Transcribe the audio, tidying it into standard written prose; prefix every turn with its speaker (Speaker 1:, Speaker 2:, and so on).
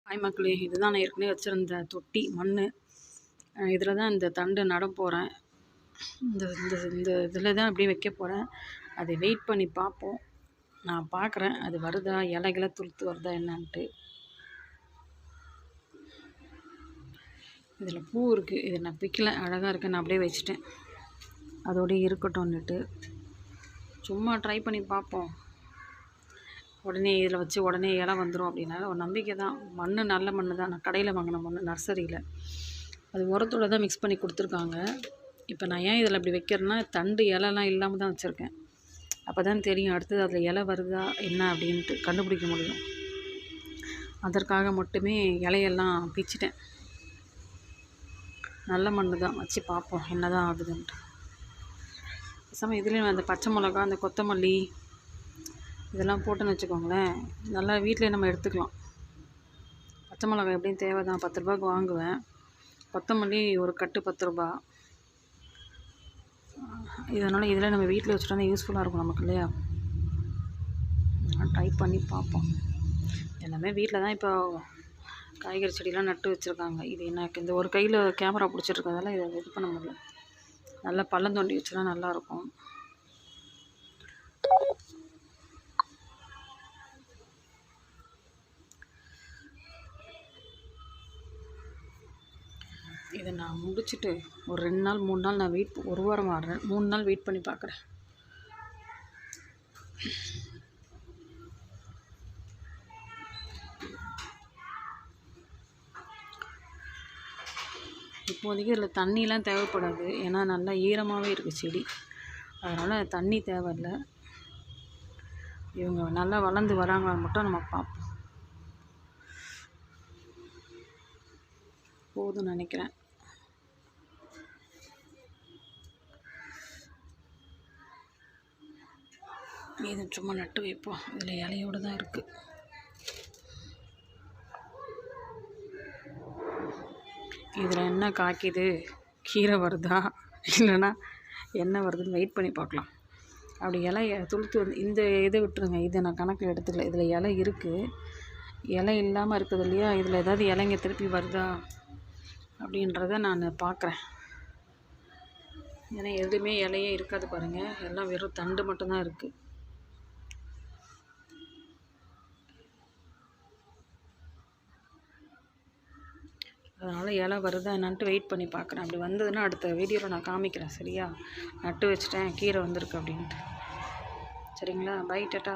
Speaker 1: Hi மக்களே, இதுதான் நான் ஏற்கனவே வச்சுருந்த தொட்டி மண். இதில் தான் இந்த தண்டு நட போகிறேன். இந்த இந்த இந்த இதில் தான் அப்படியே வைக்க போகிறேன். அதை வெயிட் பண்ணி பார்ப்போம். நான் பார்க்குறேன் அது வருதா, இலைகளை துளுத்து வருதா என்னான்ட்டு. இதில் பூ இருக்குது, இதை நான் பிக்கல, அழகாக இருக்குது, நான் அப்படியே வச்சுட்டேன். அதோடய இருக்கட்டும்னுட்டு சும்மா ட்ரை பண்ணி பார்ப்போம். உடனே இதில் வச்சு உடனே இலை வந்துடும் அப்படின்னால ஒரு நம்பிக்கை தான். மண் நல்ல மண் தான், நான் கடையில் வாங்கின மண் நர்சரியில். அது உரத்தோடு தான் மிக்ஸ் பண்ணி கொடுத்துருக்காங்க. இப்போ நான் ஏன் இதில் அப்படி வைக்கிறேன்னா, தண்டு இலைலாம் இல்லாமல் தான் வச்சுருக்கேன். அப்போ தான் தெரியும் அடுத்தது அதில் இலை வருதா என்ன அப்படின்ட்டு கண்டுபிடிக்க முடியும். அதற்காக மட்டுமே இலையெல்லாம் பிச்சிட்டேன். நல்ல மண் தான், வச்சு பார்ப்போம் என்ன தான் ஆகுதுன்ட்டு. பேசாமல் இதுலேயும் அந்த பச்சை மிளகா, அந்த கொத்தமல்லி இதெல்லாம் போட்டுன்னு வச்சுக்கோங்களேன், நல்லா வீட்டிலே நம்ம எடுத்துக்கலாம். பச்சை மிளகா எப்படியும் தேவை தான், 10 ரூபாய்க்கு வாங்குவேன். கொத்தமல்லி ஒரு கட்டு 10 ரூபா. இதனால் இதில் நம்ம வீட்டில் வச்சுட்டா யூஸ்ஃபுல்லாக இருக்கும் நமக்கு இல்லையா. ட்ரை பண்ணி பார்ப்போம். எல்லாமே வீட்டில் தான் இப்போ காய்கறி செடியெலாம் நட்டு வச்சுருக்காங்க. இது எனக்கு இந்த ஒரு கையில் கேமரா பிடிச்சிட்ருக்கறதால இதை இது பண்ண முடியல. நல்லா பள்ளம் தோண்டி வச்சுனா நல்லாயிருக்கும். இதை நான் முடிச்சுட்டு ஒரு 2 நாள் 3 நாள் நான் ஒரு வாரம் ஆடுறேன், 3 நாள் வெயிட் பண்ணி பார்க்குறேன். இப்போதைக்கு இதில் தண்ணிலாம் தேவைப்படாது, ஏன்னா நல்லா ஈரமாகவே இருக்குது செடி. அதனால் தண்ணி தேவையில்லை. இவங்க நல்லா வளர்ந்து வராங்கன்னு மட்டும் நம்ம பார்ப்போம். போதும்னு நினைக்கிறேன். இது சும்மா நட்டு வைப்போம். இதில் இலையோடு தான் இருக்குது. இதில் என்ன காய்க்குது, கீரை வருதா இல்லைன்னா என்ன வருதுன்னு வெயிட் பண்ணி பார்க்கலாம். அப்படி இலையை துளுத்து வந்து இந்த இதை விட்டுருங்க, இதை நான் கணக்கில் எடுத்துக்கல. இதில் இலை இருக்குது, இலை இல்லாமல் இருக்குது இல்லையா. இதில் ஏதாவது இலைங்க திருப்பி வருதா அப்படின்றத நான் பார்க்குறேன். ஏன்னா எதுவுமே இலையே இருக்காது பாருங்கள், எல்லாம் வெறும் தண்டு மட்டும்தான் இருக்குது. அதனால் இலை வருதா என்னான்ட்டு வெயிட் பண்ணி பார்க்குறேன். அப்படி வந்ததுன்னா அடுத்த வீடியோவில் நான் காமிக்கிறேன். சரியா, நட்டு வச்சுட்டேன், கீரை வந்திருக்கு அப்படின்ட்டு. சரிங்களா, பை, டாட்டா.